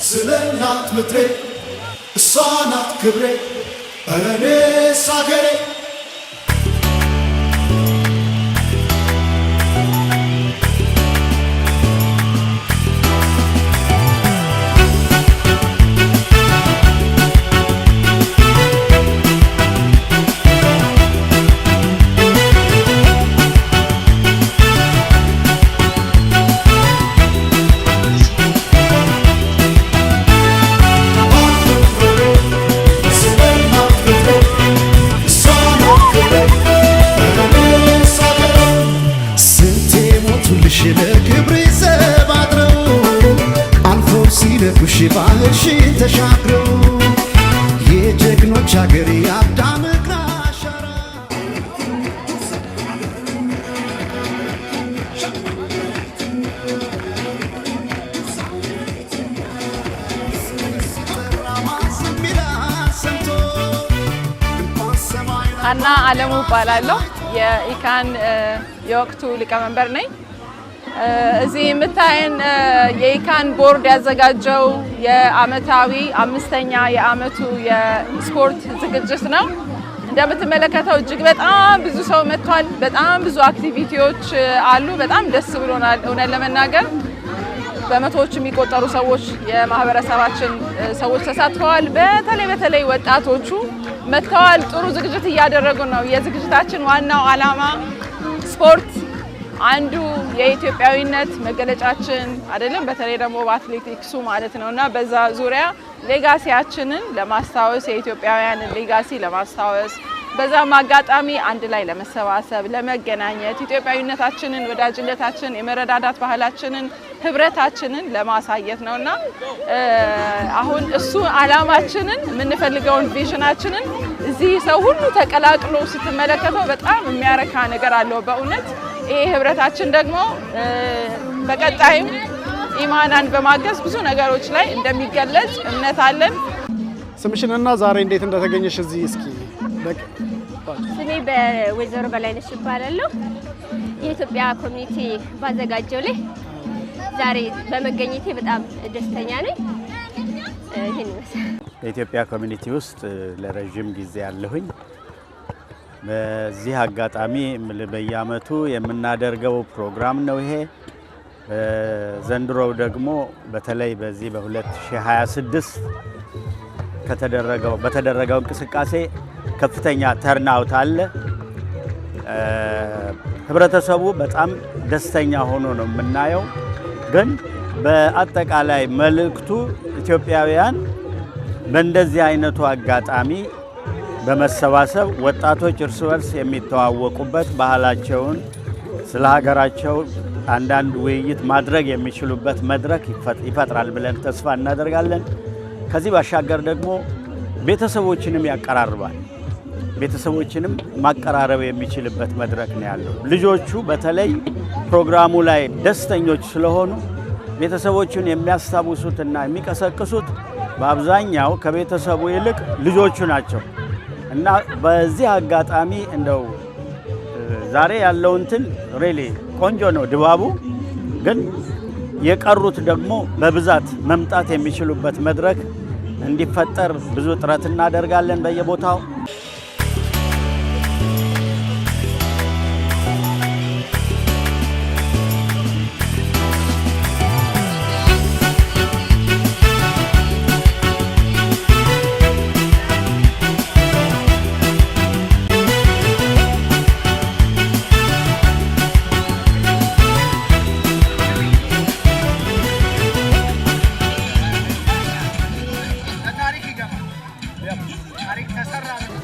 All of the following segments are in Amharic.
ስለናት ምትሬ እሷ ናት ክብሬ እኔስ አገሬ ባህርሽን ተሻግረው የጀግኖች አገር የአዳም እግር አሻራ ሀና አለሙ እባላለሁ። የኢካን የወቅቱ ሊቀመንበር ነኝ። እዚህ የምታየን የኢካን ቦርድ ያዘጋጀው የአመታዊ አምስተኛ የአመቱ የስፖርት ዝግጅት ነው። እንደምትመለከተው እጅግ በጣም ብዙ ሰው መጥቷል። በጣም ብዙ አክቲቪቲዎች አሉ። በጣም ደስ ብሎናል። እውነት ለመናገር በመቶዎች የሚቆጠሩ ሰዎች የማህበረሰባችን ሰዎች ተሳትፈዋል። በተለይ ወጣቶቹ መጥተዋል። ጥሩ ዝግጅት እያደረጉ ነው። የዝግጅታችን ዋናው ዓላማ ስፖርት አንዱ የኢትዮጵያዊነት መገለጫችን አይደለም፣ በተለይ ደግሞ በአትሌቲክሱ ማለት ነውና በዛ ዙሪያ ሌጋሲያችንን ለማስታወስ የኢትዮጵያውያንን ሌጋሲ ለማስታወስ በዛም አጋጣሚ አንድ ላይ ለመሰባሰብ ለመገናኘት ኢትዮጵያዊነታችንን፣ ወዳጅነታችንን፣ የመረዳዳት ባህላችንን፣ ህብረታችንን ለማሳየት ነውና አሁን እሱ ዓላማችንን የምንፈልገውን ቪዥናችንን እዚህ ሰው ሁሉ ተቀላቅሎ ስትመለከተው በጣም የሚያረካ ነገር አለው በእውነት። ይሄ ህብረታችን ደግሞ በቀጣይም ኢማናን በማገዝ ብዙ ነገሮች ላይ እንደሚገለጽ እምነት አለን። ስምሽንና ዛሬ እንዴት እንደተገኘሽ እዚህ እስኪ ስሜ በወይዘሮ በላይነሽ እባላለሁ። የኢትዮጵያ ኮሚኒቲ ባዘጋጀው ላይ ዛሬ በመገኘቴ በጣም ደስተኛ ነኝ። ይሄን ይመስላል። የኢትዮጵያ ኮሚኒቲ ውስጥ ለረጅም ጊዜ ያለሁኝ በዚህ አጋጣሚ በየአመቱ የምናደርገው ፕሮግራም ነው ይሄ። ዘንድሮው ደግሞ በተለይ በዚህ በ2026 በተደረገው እንቅስቃሴ ከፍተኛ ተርናውት አለ። ህብረተሰቡ በጣም ደስተኛ ሆኖ ነው የምናየው። ግን በአጠቃላይ መልእክቱ ኢትዮጵያውያን በእንደዚህ አይነቱ አጋጣሚ በመሰባሰብ ወጣቶች እርስ በርስ የሚተዋወቁበት ባህላቸውን ስለ ሀገራቸው አንዳንድ ውይይት ማድረግ የሚችሉበት መድረክ ይፈጥራል ብለን ተስፋ እናደርጋለን። ከዚህ ባሻገር ደግሞ ቤተሰቦችንም ያቀራርባል። ቤተሰቦችንም ማቀራረብ የሚችልበት መድረክ ነው ያለው። ልጆቹ በተለይ ፕሮግራሙ ላይ ደስተኞች ስለሆኑ ቤተሰቦቹን የሚያስታውሱትና የሚቀሰቅሱት በአብዛኛው ከቤተሰቡ ይልቅ ልጆቹ ናቸው እና በዚህ አጋጣሚ እንደው ዛሬ ያለው እንትን ሪሊ ቆንጆ ነው ድባቡ። ግን የቀሩት ደግሞ በብዛት መምጣት የሚችሉበት መድረክ እንዲፈጠር ብዙ ጥረት እናደርጋለን በየቦታው።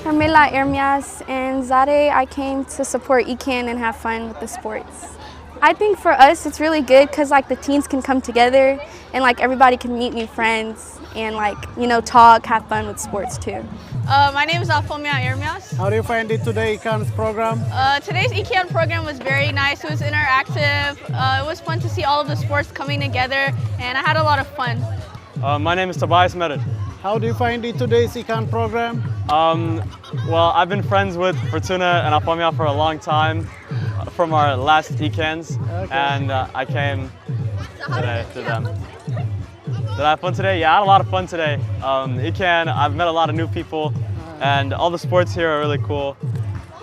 Hermela Ermias, and Zade, I came to support ECAN and have fun with the sports. I think for us it's really good because like the teens can come together and like everybody can meet new friends and like, you know, talk, have fun with sports too. My name is Alfomia Ermias. How do you find it today, ECAN's program? Today's ECAN program was very nice. It was interactive. It was fun to see all of the sports coming together and I had a lot of fun. My name is Tobias Merid. How do you find it today's ECAN program? Well, I've been friends with Fortuna and Alfomia for a long time from our last ECANs, and I came today to them. Did I have fun today? Yeah, I had a lot of fun today. ECAN, I've met a lot of new people, and all the sports here are really cool.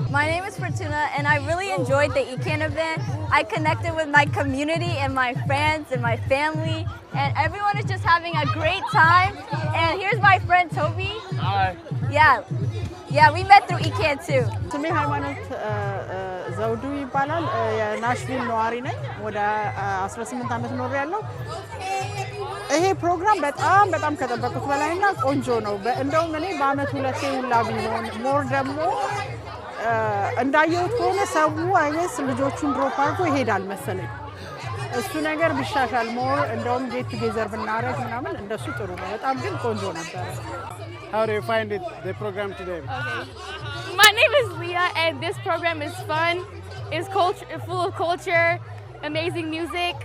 My name is Fortuna, and I really enjoyed the ECAN event. I connected with my community and my friends and my family, and everyone is just having a great time. And here's my friend Toby. Hi. Yeah, we met through ECAN too. ስሜ ሃይማኖት ዘውዱ ይባላል። የናሽቪል ነዋሪ ነኝ። ወደ 18 ዓመት ኖር ያለው። ይሄ ፕሮግራም በጣም ከጠበቁት በላይና ቆንጆ ነው። እንደውም እኔ በአመት ሁለቴ ሁላ ቢሆን ሞር ደግሞ እንዳየሁት ከሆነ ሰው አይስ ልጆቹን ድሮፕ አድርጎ ይሄዳል መሰለኝ። እሱ ነገር ቢሻሻል ሞር እንደውም ጌት ቱጌዘር ብናረግ ምናምን እንደሱ ጥሩ ነው። በጣም ግን ቆንጆ ነበር። How do you find it, the program today? Okay. My name is Leah, and this program is fun. It's full of culture, amazing music,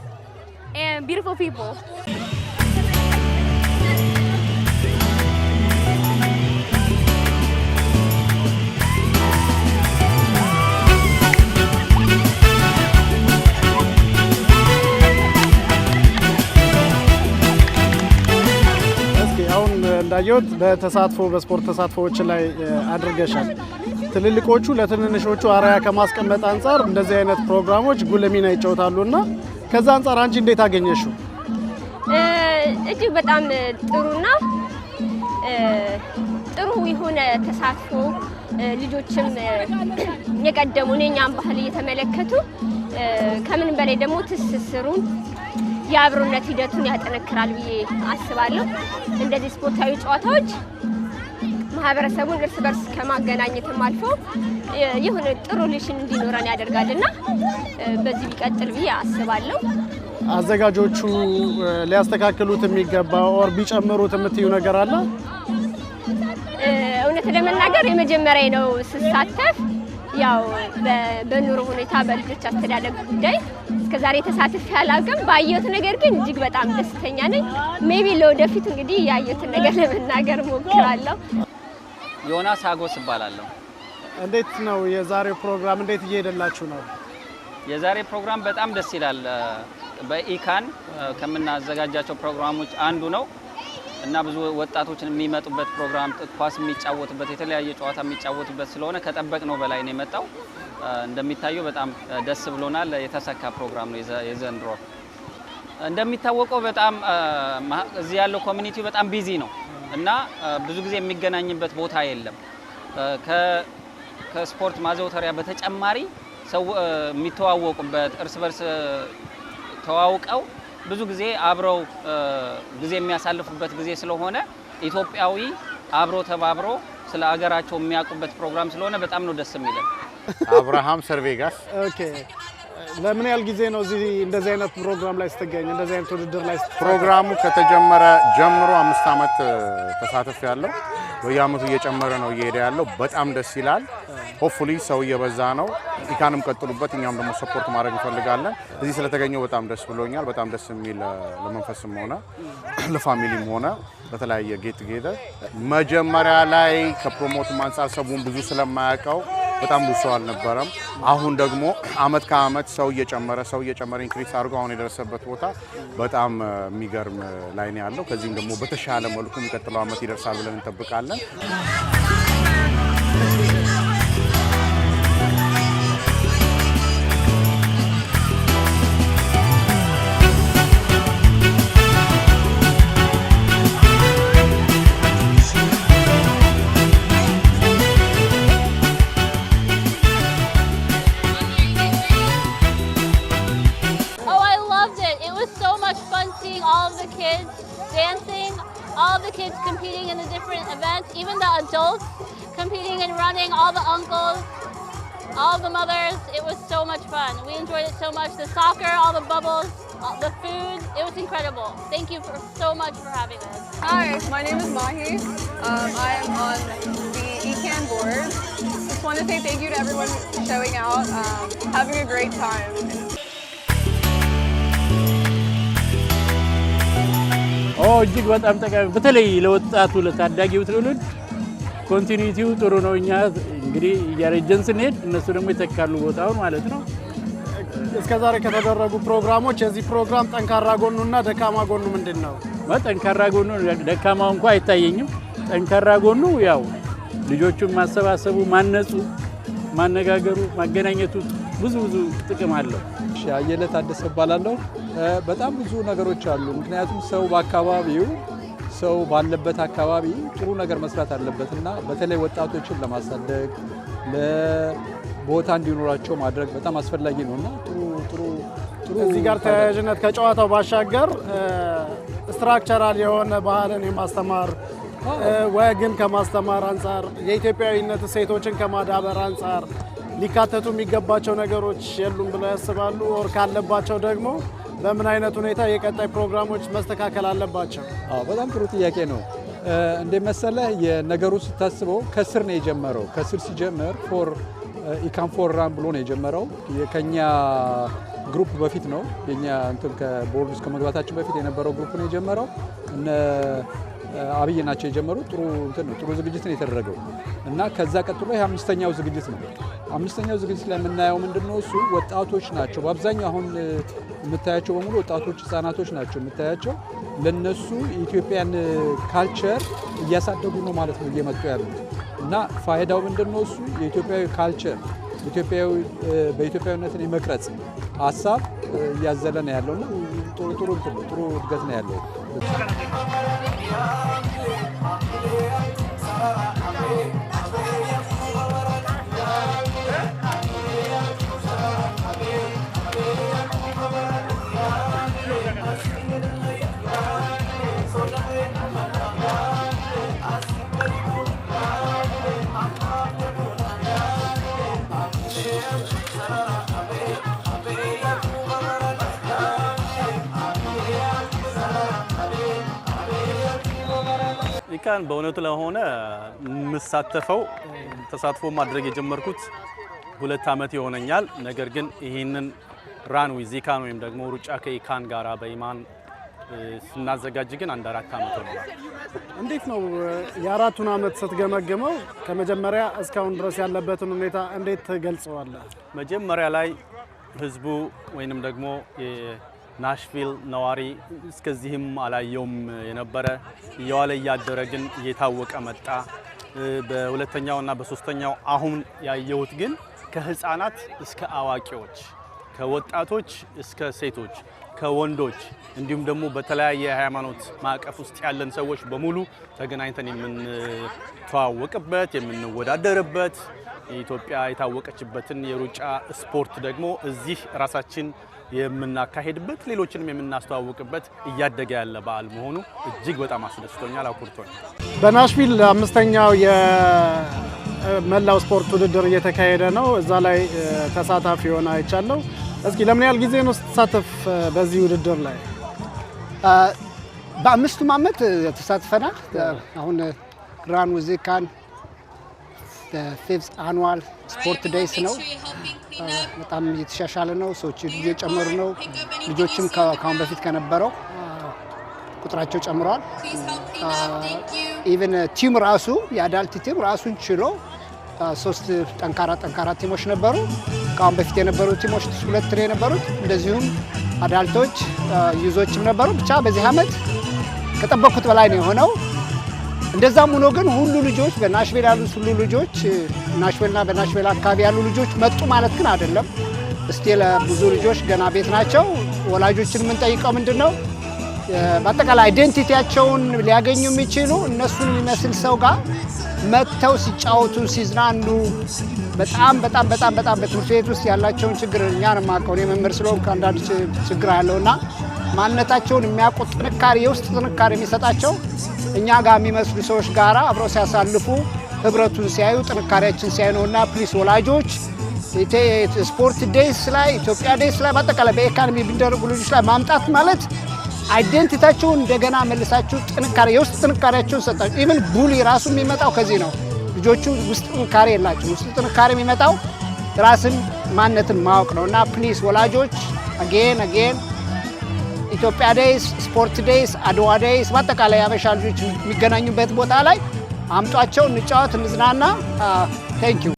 and beautiful people. እንዳየሁት በተሳትፎ በስፖርት ተሳትፎዎች ላይ አድርገሻል። ትልልቆቹ ለትንንሾቹ አርአያ ከማስቀመጥ አንፃር እንደዚህ አይነት ፕሮግራሞች ጉልህ ሚና ይጫወታሉና ከዛ አንፃር አንቺ እንዴት አገኘሽው? እጅግ በጣም ጥሩና ጥሩ የሆነ ተሳትፎ ልጆችም የቀደሙን የኛን ባህል እየተመለከቱ ከምን በላይ ደግሞ ትስስሩን የአብሮነት ሂደቱን ያጠነክራል ብዬ አስባለሁ። እንደዚህ ስፖርታዊ ጨዋታዎች ማህበረሰቡን እርስ በርስ ከማገናኘትም አልፎ የሆነ ጥሩ ሪሌሽን እንዲኖረን ያደርጋልና በዚህ ቢቀጥል ብዬ አስባለሁ። አዘጋጆቹ ሊያስተካክሉት የሚገባ ኦር ቢጨምሩት የምትዩ ነገር አለ? እውነት ለመናገር የመጀመሪያ ነው ስሳተፍ ያው በኑሮ ሁኔታ በልጆች አስተዳደግ ጉዳይ እስከዛሬ ተሳትፌ አላውቅም። ባየሁት ነገር ግን እጅግ በጣም ደስተኛ ነኝ። ሜቢ ለወደፊት እንግዲህ ያየሁትን ነገር ለመናገር ሞክራለሁ። ዮናስ አጎስ እባላለሁ። እንዴት ነው የዛሬው ፕሮግራም እንዴት እየሄደላችሁ ነው? የዛሬ ፕሮግራም በጣም ደስ ይላል። በኢካን ከምናዘጋጃቸው ፕሮግራሞች አንዱ ነው እና ብዙ ወጣቶችን የሚመጡበት ፕሮግራም ኳስ የሚጫወቱበት የተለያየ ጨዋታ የሚጫወቱበት ስለሆነ ከጠበቅነው በላይ ነው የመጣው። እንደሚታየው በጣም ደስ ብሎናል። የተሳካ ፕሮግራም ነው የዘንድሮ። እንደሚታወቀው በጣም እዚህ ያለው ኮሚኒቲ በጣም ቢዚ ነው እና ብዙ ጊዜ የሚገናኝበት ቦታ የለም። ከስፖርት ማዘውተሪያ በተጨማሪ ሰው የሚተዋወቁበት እርስ በርስ ተዋውቀው ብዙ ጊዜ አብረው ጊዜ የሚያሳልፉበት ጊዜ ስለሆነ ኢትዮጵያዊ አብሮ ተባብሮ ስለ ሀገራቸው የሚያውቁበት ፕሮግራም ስለሆነ በጣም ነው ደስ የሚለው። አብርሃም ሰርቬጋስ። ኦኬ፣ ለምን ያህል ጊዜ ነው እዚህ እንደዚህ አይነት ፕሮግራም ላይ ስትገኝ እንደዚህ አይነት ውድድር ላይ ስትገኝ? ፕሮግራሙ ከተጀመረ ጀምሮ 5 ዓመት ተሳትፍ ያለው በየአመቱ እየጨመረ ነው እየሄደ ያለው። በጣም ደስ ይላል። ሆፕፉሊ ሰው እየበዛ ነው። ኢካንም ቀጥሉበት። እኛም ደግሞ ሰፖርት ማድረግ እንፈልጋለን። እዚህ ስለተገኘው በጣም ደስ ብሎኛል። በጣም ደስ የሚል ለመንፈስም ሆነ ለፋሚሊም ሆነ በተለያየ ጌት ጌደር መጀመሪያ ላይ ከፕሮሞት አንፃር ሰውን ብዙ ስለማያውቀው በጣም ብዙ ሰው አልነበረም። አሁን ደግሞ አመት ከአመት ሰው እየጨመረ ኢንክሪስ አድርጎ አሁን የደረሰበት ቦታ በጣም የሚገርም ላይ ነው ያለው። ከዚህም ደግሞ በተሻለ መልኩ የሚቀጥለው አመት ይደርሳል ብለን እንጠብቃለን። All the kids competing in the different events, even the adults competing and running, all the uncles, all the mothers. It was so much fun. We enjoyed it so much. The soccer, all the bubbles, the food, it was incredible. Thank you so much for having us. Hi, my name is Mahi. I am on the ECAN board. Just want to say thank you to everyone showing out, having a great time. እጅግ በጣም ጠቃሚ በተለይ ለወጣቱ ለታዳጊው ትውልድ ኮንቲኒቲው ጥሩ ነው። እኛ እንግዲህ እያረጀን ስንሄድ እነሱ ደግሞ ይተካሉ ቦታውን ማለት ነው። እስከዛሬ ከተደረጉ ፕሮግራሞች የዚህ ፕሮግራም ጠንካራ ጎኑና ደካማ ጎኑ ምንድነው? ጠንካራ ጎኑ ደካማው እንኳን አይታየኝም። ጠንካራ ጎኑ ያው ልጆቹን ማሰባሰቡ፣ ማነጹ፣ ማነጋገሩ፣ ማገናኘቱ ብዙ ጥቅም አለው። አየለ ታደሰ እባላለሁ። በጣም ብዙ ነገሮች አሉ። ምክንያቱም ሰው በአካባቢው ሰው ባለበት አካባቢ ጥሩ ነገር መስራት አለበትና በተለይ ወጣቶችን ለማሳደግ ለቦታ እንዲኖራቸው ማድረግ በጣም አስፈላጊ ነውና ጥሩ እዚህ ጋር ተያያዥነት ከጨዋታው ባሻገር ስትራክቸራል የሆነ ባህልን የማስተማር ወግን ከማስተማር አንፃር የኢትዮጵያዊነት እሴቶችን ከማዳበር አንፃር ሊካተቱ የሚገባቸው ነገሮች የሉም ብለው ያስባሉ? ኦር ካለባቸው ደግሞ በምን አይነት ሁኔታ የቀጣይ ፕሮግራሞች መስተካከል አለባቸው? በጣም ጥሩ ጥያቄ ነው። እንደመሰለህ የነገሩ ስታስበው ከስር ነው የጀመረው። ከስር ሲጀምር ኢካን ፎር ራን ብሎ ነው የጀመረው። ከኛ ግሩፕ በፊት ነው የኛ እንትን ከቦርድ ውስጥ ከመግባታችን በፊት የነበረው ግሩፕ ነው የጀመረው። እነ አብይ ናቸው የጀመሩት። ጥሩ ዝግጅት ነው የተደረገው እና ከዛ ቀጥሎ ይሄ አምስተኛው ዝግጅት ነው። አምስተኛው ዝግጅት ላይ የምናየው ምንድነው? እሱ ወጣቶች ናቸው በአብዛኛው አሁን የምታያቸው በሙሉ ወጣቶች፣ ህጻናቶች ናቸው የምታያቸው። ለነሱ የኢትዮጵያን ካልቸር እያሳደጉ ነው ማለት ነው እየመጡ ያሉት እና ፋይዳው ምንድነው? እሱ የኢትዮጵያዊ ካልቸር በኢትዮጵያዊነትን የመቅረጽ ሀሳብ እያዘለ ነው ያለውና ጥሩ እድገት ነው ያለው። ኢካን በእውነቱ ለሆነ የምሳተፈው ተሳትፎ ማድረግ የጀመርኩት 2 ዓመት ይሆነኛል። ነገር ግን ይህንን ራን ዊዝ ኢካን ወይም ደግሞ ሩጫ ከኢካን ጋራ በኢማን ስናዘጋጅ ግን 4 ዓመት ሆኗል። እንዴት ነው የ4ቱን ዓመት ስትገመግመው ከመጀመሪያ እስካሁን ድረስ ያለበትን ሁኔታ እንዴት ትገልጸዋለህ? መጀመሪያ ላይ ህዝቡ ወይንም ደግሞ ናሽቪል ነዋሪ እስከዚህም አላየውም የነበረ እየዋለ እያደረ ግን እየታወቀ መጣ። በሁለተኛውና በሶስተኛው አሁን ያየሁት ግን ከህፃናት እስከ አዋቂዎች፣ ከወጣቶች እስከ ሴቶች፣ ከወንዶች እንዲሁም ደግሞ በተለያየ ሃይማኖት ማዕቀፍ ውስጥ ያለን ሰዎች በሙሉ ተገናኝተን የምንተዋወቅበት የምንወዳደርበት ኢትዮጵያ የታወቀችበትን የሩጫ ስፖርት ደግሞ እዚህ ራሳችን የምናካሄድበት ሌሎችንም የምናስተዋውቅበት እያደገ ያለ በዓል መሆኑ እጅግ በጣም አስደስቶኛል፣ አኩርቶኛል። በናሽቪል 5ኛው የመላው ስፖርት ውድድር እየተካሄደ ነው። እዛ ላይ ተሳታፊ ሆነ አይቻለሁ። እስኪ ለምን ያህል ጊዜ ነው ስትሳተፍ በዚህ ውድድር ላይ? በ5ቱም ዓመት ተሳትፈናል። አሁን ራን ዊዝ ኢካን ፊፍዝ አኑዋል ስፖርት ዴይስ ነው። በጣም እየተሻሻለ ነው። ሰዎች እየጨመሩ ነው። ልጆችም ከአሁን በፊት ከነበረው ቁጥራቸው ጨምረዋል። ኢቨን ቲም ራሱ የአዳልት ቲም ራሱን ችሎ 3 ጠንካራ ቲሞች ነበሩ። ከአሁን በፊት የነበሩ ቲሞች 2 ነው የነበሩት። እንደዚሁም አዳልቶች ዩዞችም ነበሩ። ብቻ በዚህ ዓመት ከጠበቅኩት በላይ ነው የሆነው። እንደዛም ሆኖ ግን ሁሉ ልጆች በናሽቪል ያሉ ሁሉ ልጆች ናሽቪልና በናሽቪል አካባቢ ያሉ ልጆች መጡ ማለት ግን አይደለም። ስቲል ብዙ ልጆች ገና ቤት ናቸው። ወላጆችን የምንጠይቀው ምንድነው በአጠቃላይ አይዴንቲቲያቸውን ሊያገኙ የሚችሉ እነሱን የሚመስል ሰው ጋር መጥተው ሲጫወቱ ሲዝናኑ በጣም በትምህርት ቤት ውስጥ ያላቸውን ችግር እኛን ማቀው የመምህር ስለሆንኩ አንዳንድ ችግር አለውና ማንነታቸውን የሚያውቁ ጥንካሬ የውስጥ ጥንካሬ የሚሰጣቸው እኛ ጋር የሚመስሉ ሰዎች ጋር አብረው ሲያሳልፉ ህብረቱን ሲያዩ ጥንካሬያችን ሲያዩ ነውና ፕሊስ ወላጆች ስፖርት ዴይስ ላይ ኢትዮጵያ ዴይስ ላይ በአጠቃላይ በኢካኖሚ ቢደረጉ ልጆች ላይ ማምጣት ማለት አይዴንቲቲያቸውን እንደገና መልሳችሁ ጥንካሬ የውስጥ ጥንካሬያቸውን ሰጣችሁ። ኢቭን ቡሊ ራሱ የሚመጣው ከዚህ ነው። ልጆቹ ውስጥ ጥንካሬ የላቸው። ውስጥ ጥንካሬ የሚመጣው ራስን ማንነትን ማወቅ ነውና ፕሊስ ወላጆች አጌን ኢትዮጵያ ዴይስ፣ ስፖርት ዴይስ፣ አድዋ ዴይስ በአጠቃላይ አበሻ ልጆች የሚገናኙበት ቦታ ላይ አምጧቸው፣ እንጫወት፣ እንዝናና። ቴንክ ዩ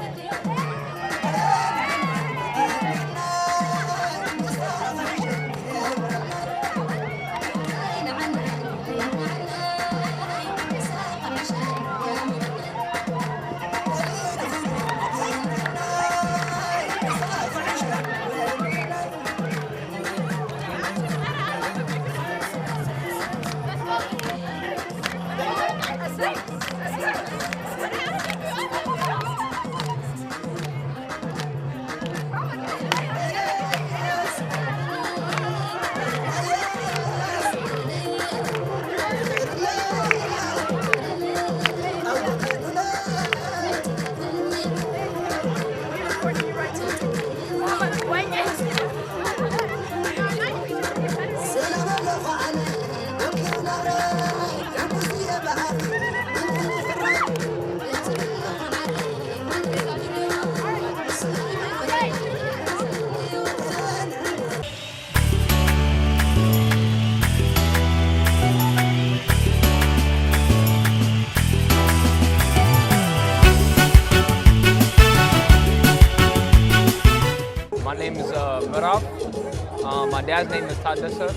dad's name is Tadessa.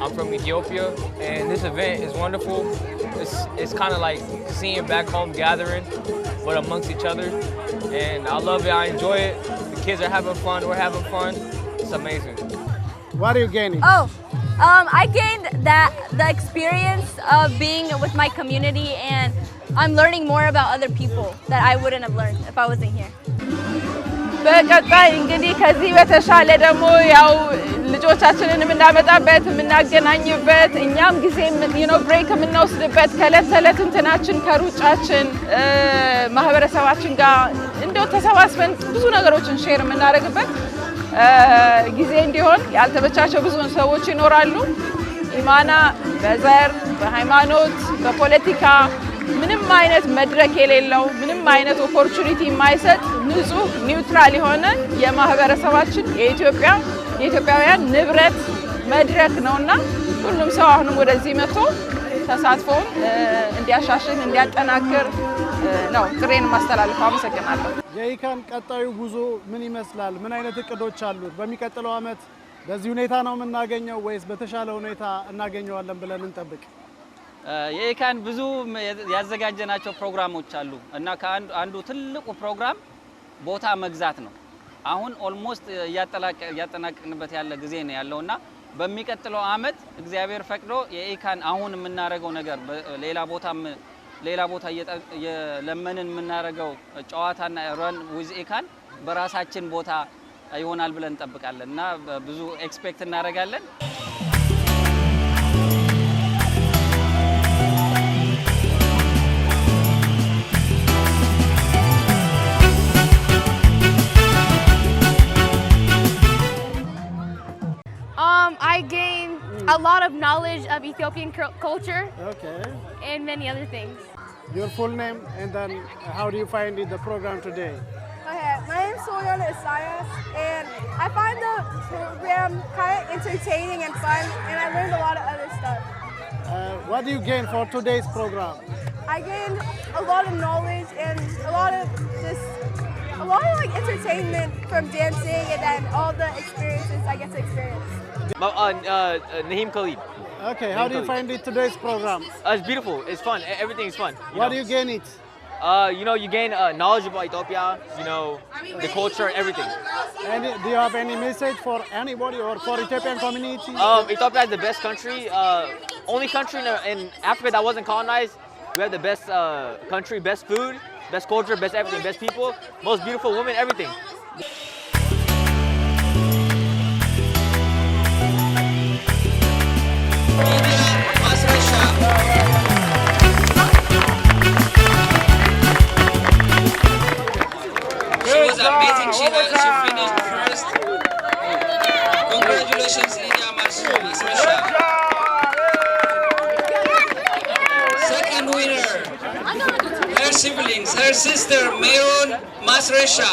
I'm from Ethiopia, and this event is wonderful. It's kind of like seeing back home gathering, but amongst each other. And I love it. I enjoy it. The kids are having fun. We're having fun. It's amazing. What are you gaining? I gained the experience of being with my community, and I'm learning more about other people that I wouldn't have learned if I wasn't here. በቀጣይ እንግዲህ ከዚህ በተሻለ ደግሞ ያው ልጆቻችንን የምናመጣበት የምናገናኝበት እኛም ጊዜ ብሬክ የምንወስድበት ከዕለት ተዕለት እንትናችን ከሩጫችን ማህበረሰባችን ጋር እንደው ተሰባስበን ብዙ ነገሮችን ሼር የምናደርግበት ጊዜ እንዲሆን ያልተመቻቸው ብዙ ሰዎች ይኖራሉ። ኢማና በዘር በሃይማኖት በፖለቲካ ምንም አይነት መድረክ የሌለው ምንም አይነት ኦፖርቹኒቲ የማይሰጥ ንጹህ ኒውትራል የሆነ የማህበረሰባችን የኢትዮጵያውያን ንብረት መድረክ ነውና ሁሉም ሰው አሁንም ወደዚህ መጥቶ ተሳትፎውን እንዲያሻሽል እንዲያጠናክር ነው ጥሬን ማስተላለፍ። አመሰግናለሁ። የኢካን ቀጣዩ ጉዞ ምን ይመስላል? ምን አይነት እቅዶች አሉት? በሚቀጥለው አመት በዚህ ሁኔታ ነው የምናገኘው ወይስ በተሻለ ሁኔታ እናገኘዋለን ብለን እንጠብቅ? የኢካን ብዙ ያዘጋጀናቸው ፕሮግራሞች አሉ እና አንዱ ትልቁ ፕሮግራም ቦታ መግዛት ነው። አሁን ኦልሞስት ያጠናቀቅንበት ያለ ጊዜ ነው ያለውና በሚቀጥለው አመት እግዚአብሔር ፈቅዶ የኢካን አሁን የምናደርገው ነገር ሌላ ቦታ የለመንን የምናደርገው ጨዋታና ረን ዊዝ ኢካን በራሳችን ቦታ ይሆናል ብለን እንጠብቃለን እና ብዙ ኤክስፔክት እናደርጋለን። I gained a lot of knowledge of Ethiopian culture and many other things. Your full name and then how do you find the program today? Okay, my name is Soliana Isaias, and I find the program kind of entertaining and fun, and I learned a lot of other stuff. What do you gain for today's program? I gained a lot of knowledge and a lot of like entertainment from dancing, and then all the experiences I get to experience. Naheem Khalid. Okay, how do you find today's program? It's beautiful. It's fun. Everything is fun. What do you gain it? You gain knowledge about Ethiopia, the culture, everything. And do you have any message for anybody or for Ethiopian community? Ethiopia is the best country. Only country in Africa that wasn't colonized. We have the best country, best food, best culture, best everything, best people, most beautiful women, everything. She was amazing. She finished first. Congratulations, Lydia Masresha. Second winner, her siblings, her sister Mayron Masresha.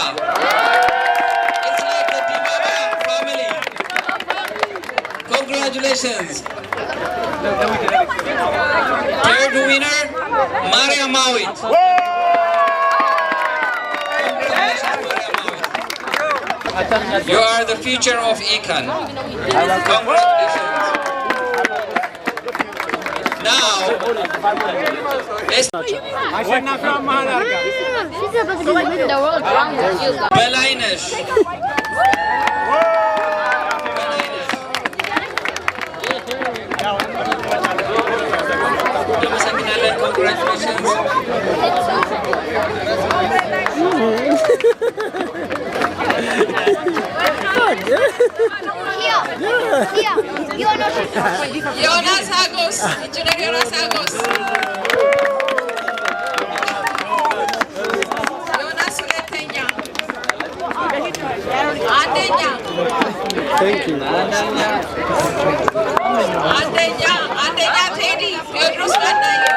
It's like the Dibaba family. Congratulations. Third winner, Maria Mawit. You are the future of Ikan. Congratulations. Now, Belainesh. Jonas Agos, Engineer Jonas Agos. Jonas Suretenya. Adenya. Thank you. Adenya Teddy, Theodros Gandaya.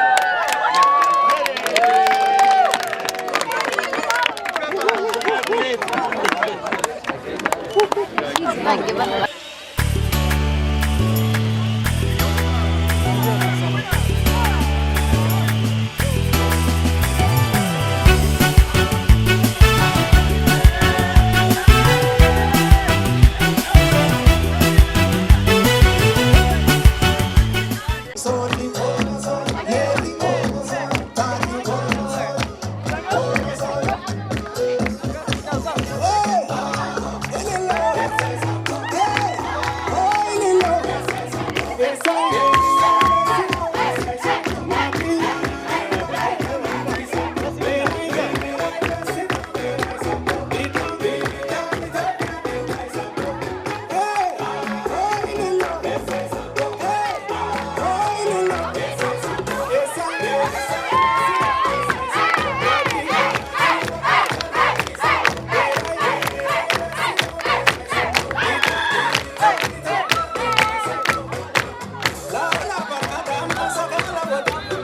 ወደ